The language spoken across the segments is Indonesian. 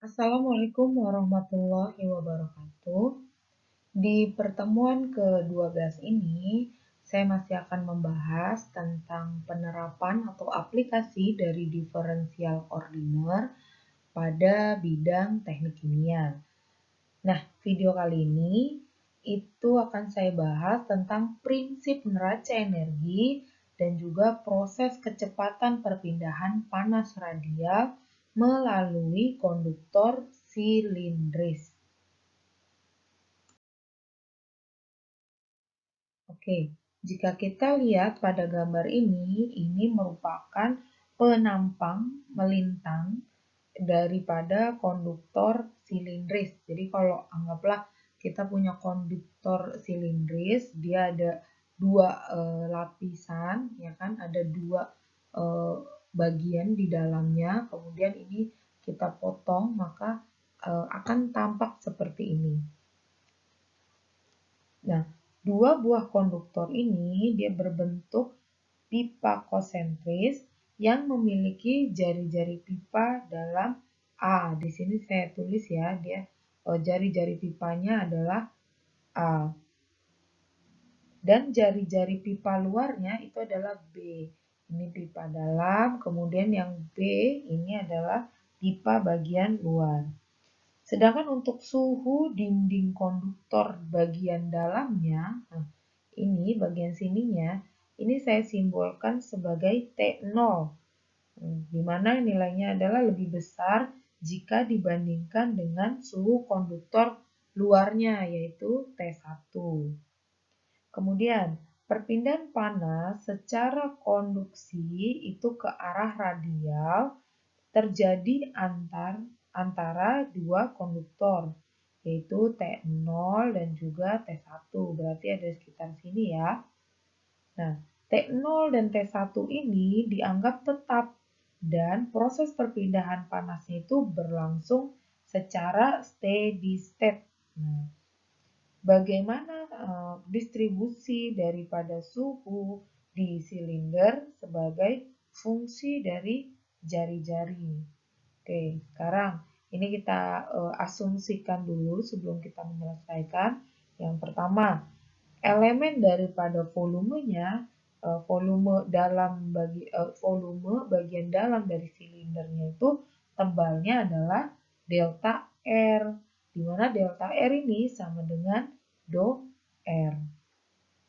Assalamualaikum warahmatullahi wabarakatuh. Di pertemuan ke-12 ini, saya masih akan membahas tentang penerapan atau aplikasi dari diferensial ordiner pada bidang teknik kimia. Nah, video kali ini itu akan saya bahas tentang prinsip neraca energi dan juga proses kecepatan perpindahan panas radial melalui konduktor silindris. Oke, jika kita lihat pada gambar ini merupakan penampang melintang daripada konduktor silindris. Jadi kalau anggaplah kita punya konduktor silindris, dia ada dua lapisan, ya kan? Ada dua bagian di dalamnya. Kemudian ini kita potong, maka akan tampak seperti ini. Nah, dua buah konduktor ini dia berbentuk pipa konsentris yang memiliki jari-jari pipa dalam A. Di sini saya tulis ya, dia jari-jari pipanya adalah A. Dan jari-jari pipa luarnya itu adalah B. Ini pipa dalam, kemudian yang B ini adalah pipa bagian luar. Sedangkan untuk suhu dinding konduktor bagian dalamnya, nah ini bagian sininya, ini saya simbolkan sebagai T0, di mana nilainya adalah lebih besar jika dibandingkan dengan suhu konduktor luarnya, yaitu T1. Kemudian, perpindahan panas secara konduksi itu ke arah radial terjadi antara dua konduktor, yaitu T0 dan juga T1. Berarti ada di sekitar sini ya. Nah, T0 dan T1 ini dianggap tetap dan proses perpindahan panasnya itu berlangsung secara steady state. Nah, bagaimana distribusi daripada suhu di silinder sebagai fungsi dari jari-jari. Oke, sekarang ini kita asumsikan dulu sebelum kita menyelesaikan. Yang pertama, elemen daripada volumenya, volume bagian dalam dari silindernya itu tebalnya adalah delta R, di mana delta R ini sama dengan do R.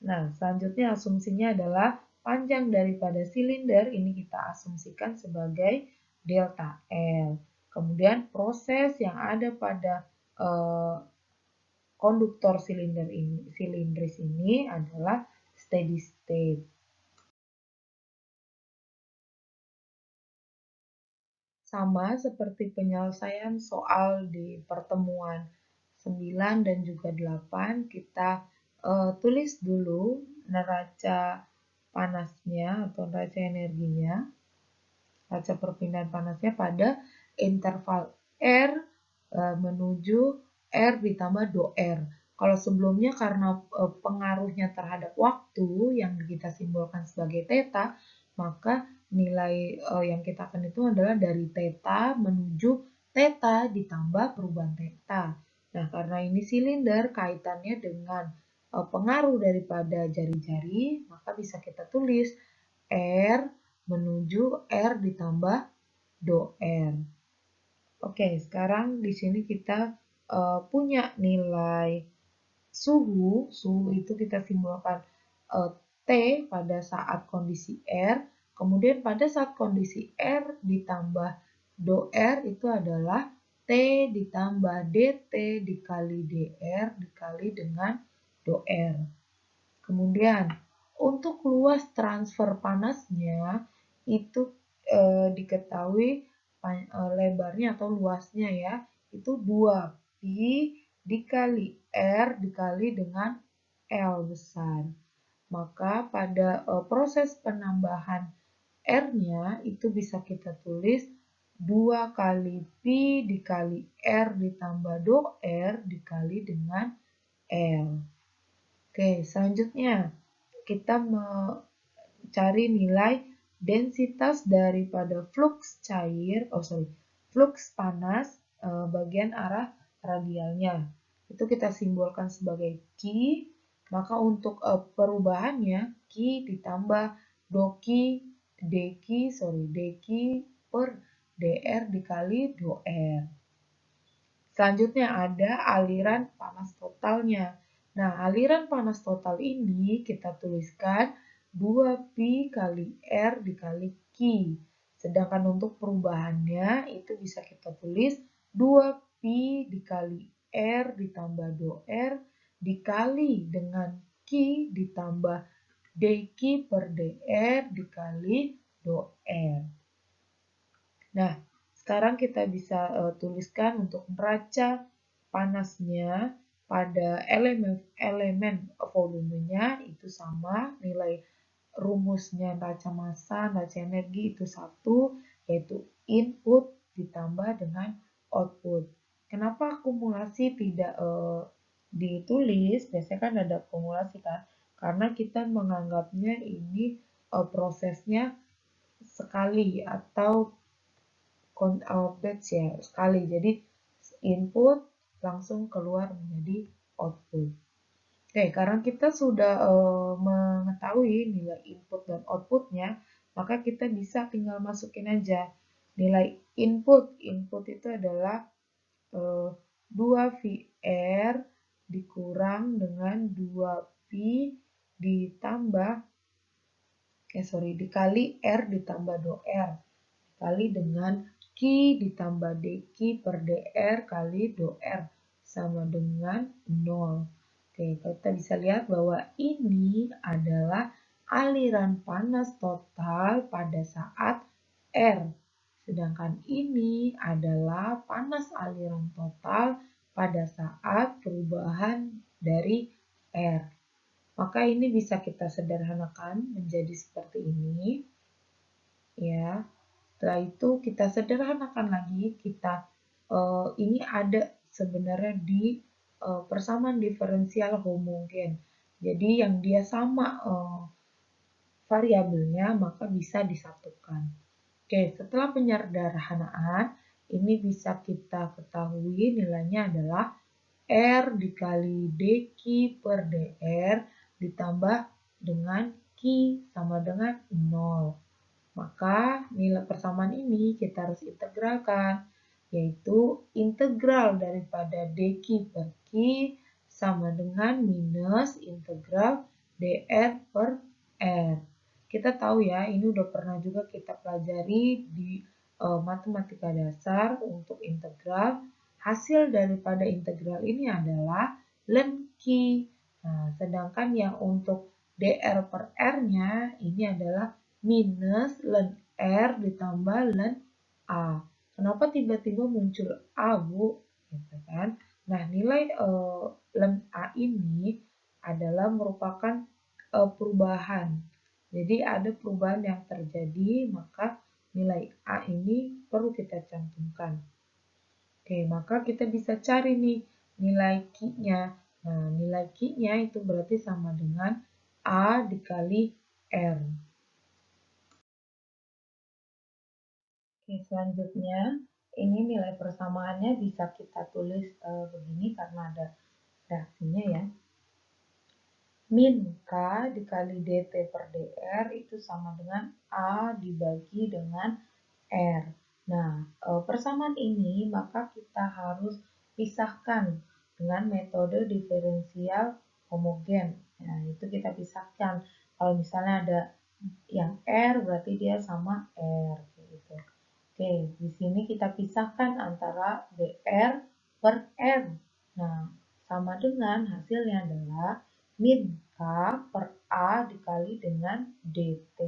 Nah, selanjutnya asumsinya adalah panjang daripada silinder ini kita asumsikan sebagai delta L. Kemudian proses yang ada pada konduktor silindris ini adalah steady state. Sama seperti penyelesaian soal di pertemuan 9 dan juga 8, kita tulis dulu neraca panasnya atau neraca energinya, neraca perpindahan panasnya pada interval R menuju R ditambah do R. Kalau sebelumnya karena pengaruhnya terhadap waktu yang kita simbolkan sebagai theta, maka nilai yang kita akan itu adalah dari theta menuju theta ditambah perubahan theta. Nah, karena ini silinder kaitannya dengan pengaruh daripada jari-jari, maka bisa kita tulis R menuju R ditambah do R. Oke, sekarang di sini kita punya nilai suhu. Suhu itu kita simbolkan T pada saat kondisi R. Kemudian pada saat kondisi R ditambah do R itu adalah T ditambah DT dikali DR dikali dengan do R. Kemudian untuk luas transfer panasnya itu diketahui lebarnya atau luasnya ya, itu 2 pi dikali R dikali dengan L besar. Maka pada proses penambahan R-nya itu bisa kita tulis 2 kali pi dikali R ditambah do R dikali dengan L. Oke, selanjutnya kita mencari nilai densitas daripada flux panas bagian arah radialnya. Itu kita simbolkan sebagai Q. Maka untuk perubahannya Q ditambah dQ per dr dikali dr. Selanjutnya ada aliran panas totalnya. Nah, aliran panas total ini kita tuliskan 2pi kali R dikali Q. Sedangkan untuk perubahannya itu bisa kita tulis 2pi dikali R ditambah dr dikali dengan Q ditambah dQ per dr dikali dr. Nah, sekarang kita bisa tuliskan untuk neraca panasnya pada elemen volumenya itu sama, nilai rumusnya neraca massa, neraca energi itu satu, yaitu input ditambah dengan output. Kenapa akumulasi tidak ditulis? Biasanya kan ada akumulasi kan, karena kita menganggapnya ini prosesnya sekali atau batch ya, sekali. Jadi input langsung keluar menjadi output. Oke, karena kita sudah mengetahui nilai input dan outputnya, maka kita bisa tinggal masukin aja nilai input. Input itu adalah 2VR dikurang dengan 2Pi ditambah dikali R ditambah dr kali dengan Q ditambah dQ per dr kali dr sama dengan 0. Oke, kita bisa lihat bahwa ini adalah aliran panas total pada saat R. Sedangkan ini adalah panas aliran total pada saat perubahan dari R. Maka ini bisa kita sederhanakan menjadi seperti ini. Ya. Setelah itu kita sederhanakan lagi, ini ada sebenarnya di persamaan diferensial homogen. Jadi yang dia sama variabelnya maka bisa disatukan. Oke, setelah penyederhanaan ini bisa kita ketahui nilainya adalah R dikali dQ per dr ditambah dengan Q sama dengan 0. Maka nilai persamaan ini kita harus integralkan, yaitu integral daripada dQ per Q sama dengan minus integral dr per R. Kita tahu ya, ini udah pernah juga kita pelajari di matematika dasar untuk integral. Hasil daripada integral ini adalah ln Q. Nah, sedangkan yang untuk dr per R-nya ini adalah minus ln R ditambah ln A. Kenapa tiba-tiba muncul A, Bu? Gitu kan? Nah, nilai ln A ini adalah merupakan perubahan. Jadi ada perubahan yang terjadi, maka nilai A ini perlu kita cantumkan. Oke, maka kita bisa cari nih nilai Q-nya. Nah, nilai Q-nya itu berarti sama dengan A dikali R. Oke, selanjutnya ini nilai persamaannya bisa kita tulis begini karena ada reaksinya ya. Min K dikali dt per dr itu sama dengan A dibagi dengan R. Nah, persamaan ini maka kita harus pisahkan dengan metode diferensial homogen. Nah, itu kita pisahkan. Kalau misalnya ada yang R berarti dia sama R gitu. Oke, di sini kita pisahkan antara dr per R. Nah, sama dengan hasilnya adalah min K per A dikali dengan dt.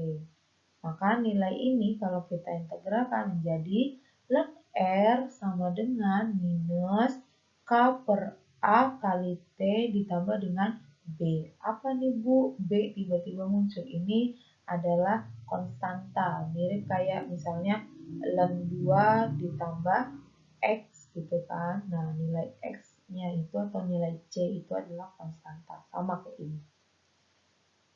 Maka nilai ini kalau kita integralkan menjadi ln R sama dengan minus K per A kali T ditambah dengan B. Apa nih Bu? B tiba-tiba muncul. Ini adalah konstanta. Mirip kayak misalnya ln 2 ditambah X gitu kan. Nah, nilai X-nya itu atau nilai C itu adalah konstanta. Sama kayak ini.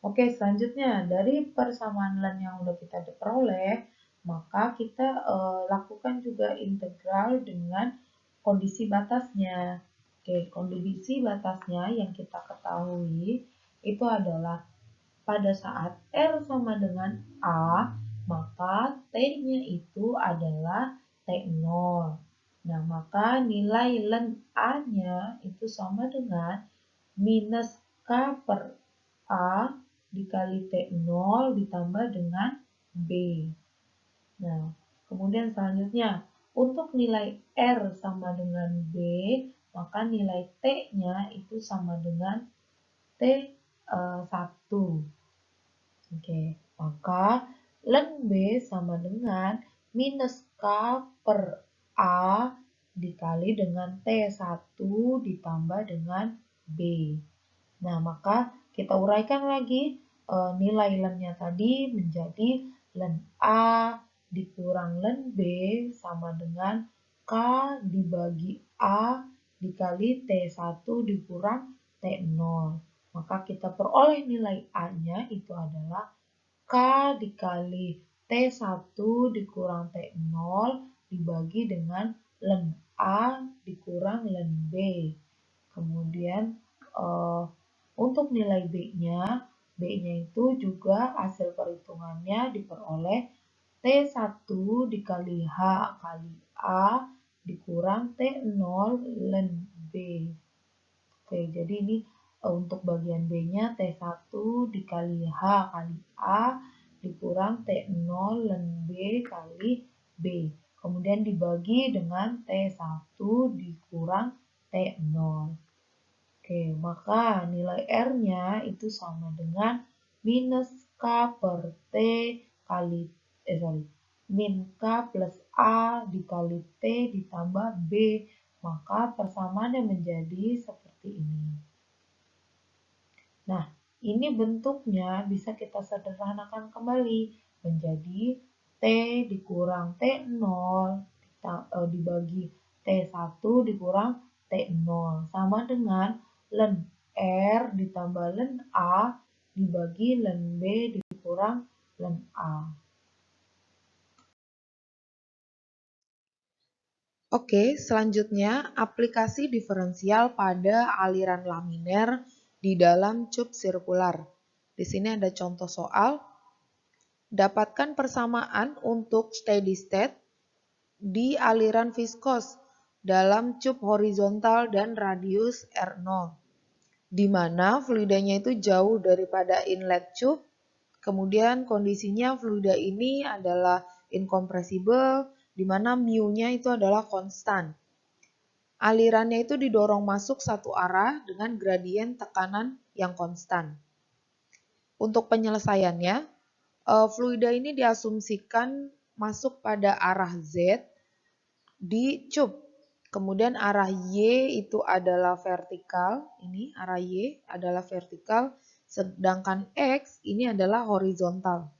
Oke, selanjutnya dari persamaan ln yang udah kita peroleh, maka kita lakukan juga integral dengan kondisi batasnya. Oke, kondisi batasnya yang kita ketahui itu adalah pada saat R sama dengan A, maka T-nya itu adalah T0. Nah, maka nilai len A-nya itu sama dengan minus K per A dikali T0 ditambah dengan B. Nah, kemudian selanjutnya, untuk nilai R sama dengan B, maka nilai T-nya itu sama dengan T1. Oke, maka len B sama dengan minus K per A dikali dengan T1 ditambah dengan B. Nah, maka kita uraikan lagi nilai lennya tadi menjadi len A dikurang len B sama dengan K dibagi A dikali T1 dikurang T0. Maka kita peroleh nilai A-nya itu adalah K dikali T1 dikurang T0 dibagi dengan len A dikurang len B. Kemudian untuk nilai B-nya itu juga hasil perhitungannya diperoleh T1 dikali H kali A dikurang T0 len B. Oke, jadi ini untuk bagian B-nya T1 dikali H kali A dikurang T0 len B kali B. Kemudian dibagi dengan T1 dikurang T0. Oke, maka nilai R-nya itu sama dengan minus K per T kali, min K plus A dikali T ditambah B. Maka persamaannya menjadi seperti ini. Nah, ini bentuknya bisa kita sederhanakan kembali menjadi T dikurang T0 dibagi T1 dikurang T0 sama dengan len R ditambah len A dibagi len B dikurang len A. Oke, selanjutnya aplikasi diferensial pada aliran laminer di dalam cup sirkular. Di sini ada contoh soal. Dapatkan persamaan untuk steady state di aliran viskos dalam cup horizontal dan radius R0, di mana fluidanya itu jauh daripada inlet cup. Kemudian kondisinya fluida ini adalah incompressible, di mana mu-nya itu adalah konstan. Alirannya itu didorong masuk satu arah dengan gradien tekanan yang konstan. Untuk penyelesaiannya, fluida ini diasumsikan masuk pada arah Z di cup. Kemudian arah Y itu adalah vertikal, ini arah Y adalah vertikal, sedangkan X ini adalah horizontal.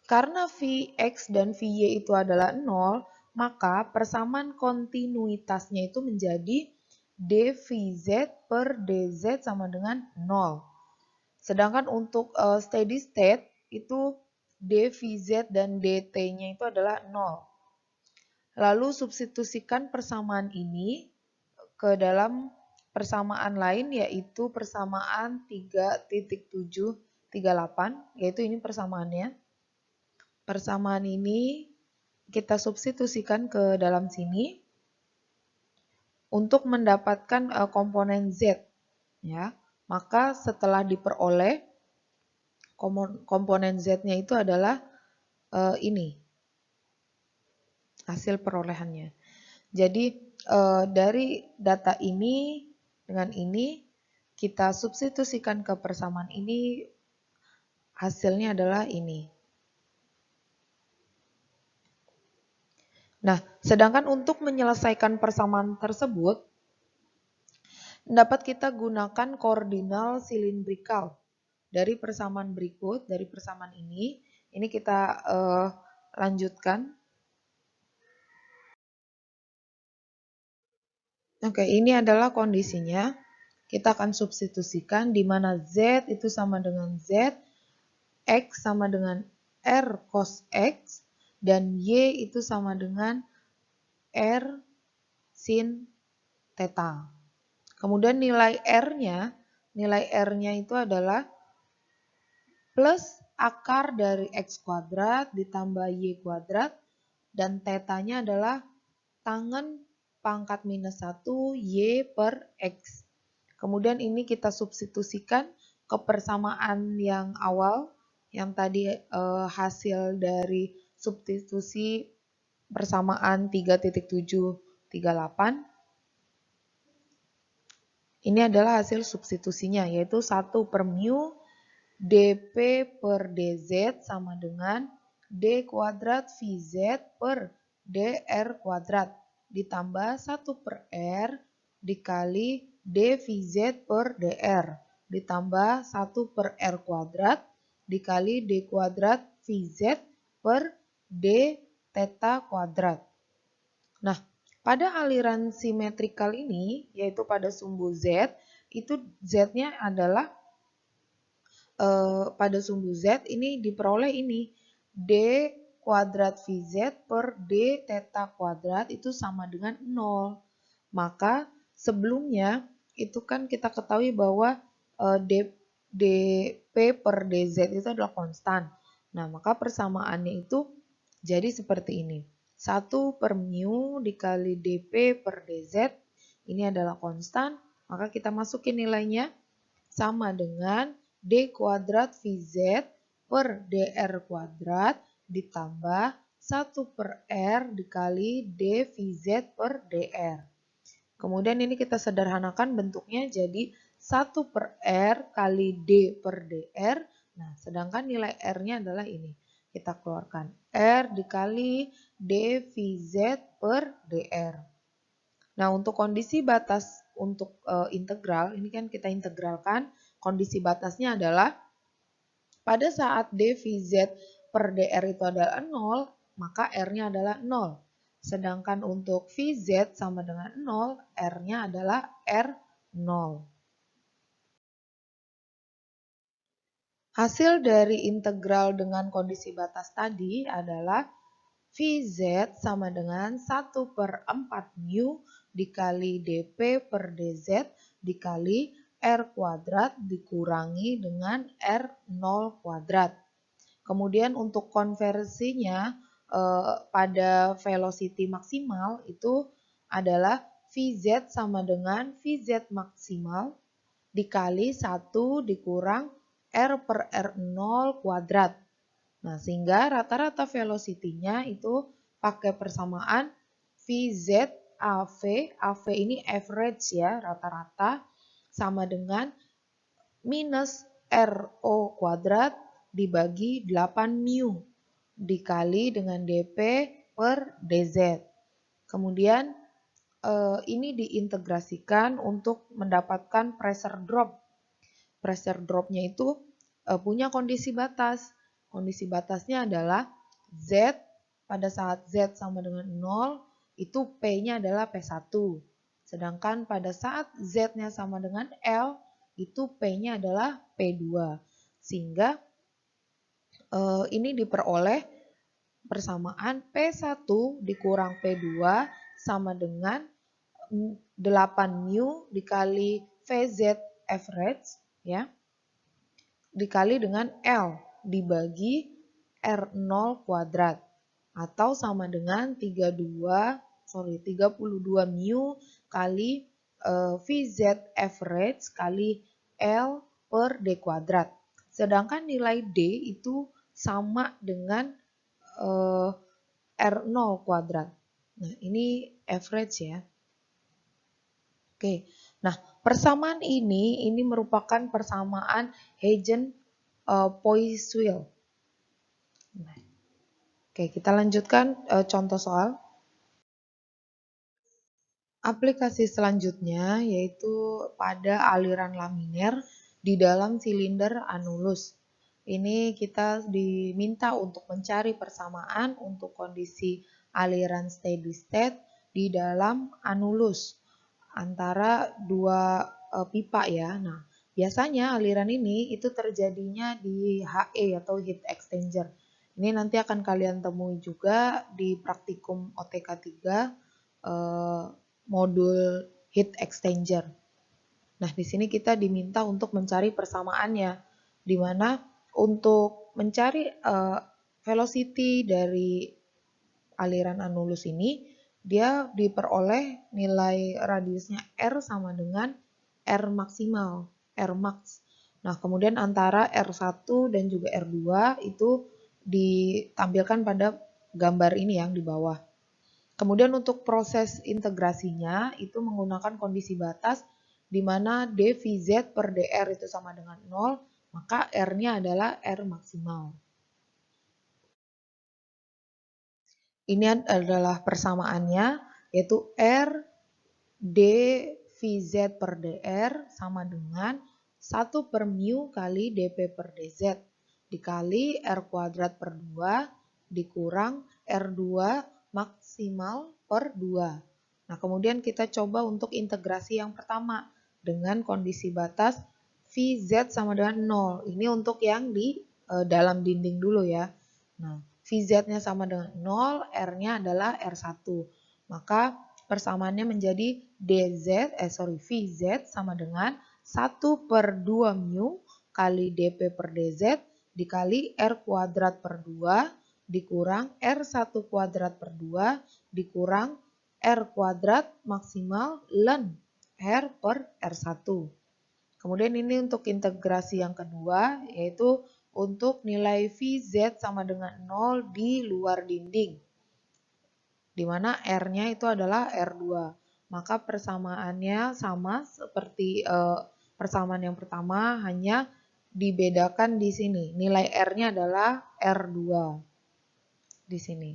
Karena Vx dan Vy itu adalah 0, maka persamaan kontinuitasnya itu menjadi dVz per dz sama dengan 0. Sedangkan untuk steady state itu dVz dan dt-nya itu adalah 0. Lalu substitusikan persamaan ini ke dalam persamaan lain, yaitu persamaan 3.738, yaitu ini persamaannya. Persamaan ini kita substitusikan ke dalam sini untuk mendapatkan komponen Z, ya. Maka setelah diperoleh komponen Z-nya itu adalah ini hasil perolehannya. Jadi dari data ini dengan ini kita substitusikan ke persamaan ini, hasilnya adalah ini. Nah, sedangkan untuk menyelesaikan persamaan tersebut, dapat kita gunakan koordinal silindrikal. Dari persamaan berikut, dari persamaan ini kita lanjutkan. Oke, ini adalah kondisinya. Kita akan substitusikan di mana Z itu sama dengan Z, X sama dengan R cos X, dan Y itu sama dengan R sin theta. Kemudian nilai R-nya itu adalah plus akar dari X kuadrat ditambah Y kuadrat, dan tetanya adalah tangen pangkat minus 1 Y per X. Kemudian ini kita substitusikan ke persamaan yang awal, yang tadi hasil dari substitusi persamaan 3.738. Ini adalah hasil substitusinya, yaitu 1 per mu dp per dz sama dengan d kuadrat vz per dr kuadrat ditambah 1 per r dikali d vz per dr ditambah 1 per r kuadrat dikali d kuadrat vz per d theta kuadrat. Nah, pada aliran simetrikal ini, yaitu pada sumbu Z, itu Z-nya adalah pada sumbu Z ini diperoleh ini D kuadrat VZ per D theta kuadrat itu sama dengan 0. Maka sebelumnya itu kan kita ketahui bahwa dP per DZ itu adalah konstan. Nah, maka persamaannya itu jadi seperti ini. 1 per mu dikali dP per dz, ini adalah konstan, maka kita masukin nilainya sama dengan d kuadrat vz per dr kuadrat ditambah 1 per r dikali d vz per dr. Kemudian ini kita sederhanakan bentuknya jadi 1 per r kali d per dr. Nah, sedangkan nilai r-nya adalah ini. Kita keluarkan R dikali D VZ per DR. Nah, untuk kondisi batas untuk integral, ini kan kita integralkan, kondisi batasnya adalah pada saat D VZ per DR itu adalah 0, maka R-nya adalah 0. Sedangkan untuk VZ sama dengan 0, R-nya adalah R0. Hasil dari integral dengan kondisi batas tadi adalah Vz sama dengan 1 per 4 mu dikali dP per dz dikali R kuadrat dikurangi dengan R0 kuadrat. Kemudian untuk konversinya pada velocity maksimal itu adalah Vz sama dengan Vz maksimal dikali 1 dikurang R per R0 kuadrat. Nah, sehingga rata-rata velocity-nya itu pakai persamaan VZ AV. AV ini average ya, rata-rata, sama dengan minus RO kuadrat dibagi 8 mu dikali dengan dP per dz. Kemudian ini diintegrasikan untuk mendapatkan pressure drop. Pressure drop-nya itu punya kondisi batas. Kondisi batasnya adalah Z pada saat Z sama dengan 0, itu P-nya adalah P1. Sedangkan pada saat Z-nya sama dengan L, itu P-nya adalah P2. Sehingga ini diperoleh persamaan P1 dikurang P2 sama dengan 8 mu dikali VZ average, ya, dikali dengan L dibagi R0 kuadrat atau sama dengan 32 mu kali VZ average kali L per D kuadrat. Sedangkan nilai D itu sama dengan R0 kuadrat. Nah, ini average ya. Oke. Nah, persamaan ini merupakan persamaan Huygens-Poiseuille. Oke, kita lanjutkan contoh soal. Aplikasi selanjutnya yaitu pada aliran laminer di dalam silinder anulus. Ini kita diminta untuk mencari persamaan untuk kondisi aliran steady state di dalam anulus antara dua pipa ya. Nah, biasanya aliran ini itu terjadinya di HE atau heat exchanger. Ini nanti akan kalian temui juga di praktikum OTK 3 modul heat exchanger. Nah, di sini kita diminta untuk mencari persamaannya, di mana untuk mencari velocity dari aliran anulus ini, dia diperoleh nilai radiusnya R sama dengan R maksimal, R max. Nah, kemudian antara R1 dan juga R2 itu ditampilkan pada gambar ini yang di bawah. Kemudian untuk proses integrasinya itu menggunakan kondisi batas di mana dVz per dr itu sama dengan 0, maka R-nya adalah R maksimal. Ini adalah persamaannya, yaitu R dVz per dr sama dengan 1 per mu kali dP per dz dikali R kuadrat per 2 dikurang R2 maksimal per 2. Nah, kemudian kita coba untuk integrasi yang pertama dengan kondisi batas Vz sama dengan 0. Ini untuk yang di dalam dinding dulu ya. Nah, Vz-nya sama dengan 0, R-nya adalah R1. Maka persamaannya menjadi Vz sama dengan 1 per 2 mu kali dP per dz dikali R kuadrat per 2 dikurang R1 kuadrat per 2 dikurang R kuadrat maksimal ln R per R1. Kemudian ini untuk integrasi yang kedua, yaitu untuk nilai Vz sama dengan 0 di luar dinding, di mana R-nya itu adalah R2. Maka persamaannya sama seperti persamaan yang pertama, hanya dibedakan di sini. Nilai R-nya adalah R2 di sini.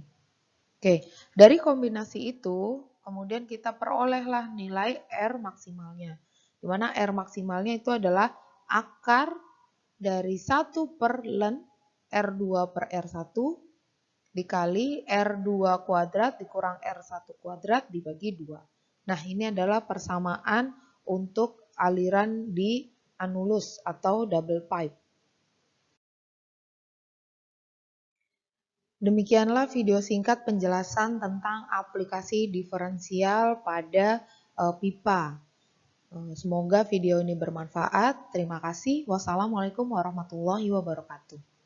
Oke, dari kombinasi itu, kemudian kita perolehlah nilai R maksimalnya. Di mana R maksimalnya itu adalah akar dari 1 per ln R2 per R1 dikali R2 kuadrat dikurang R1 kuadrat dibagi 2. Nah, ini adalah persamaan untuk aliran di anulus atau double pipe. Demikianlah video singkat penjelasan tentang aplikasi diferensial pada pipa. Semoga video ini bermanfaat. Terima kasih. Wassalamualaikum warahmatullahi wabarakatuh.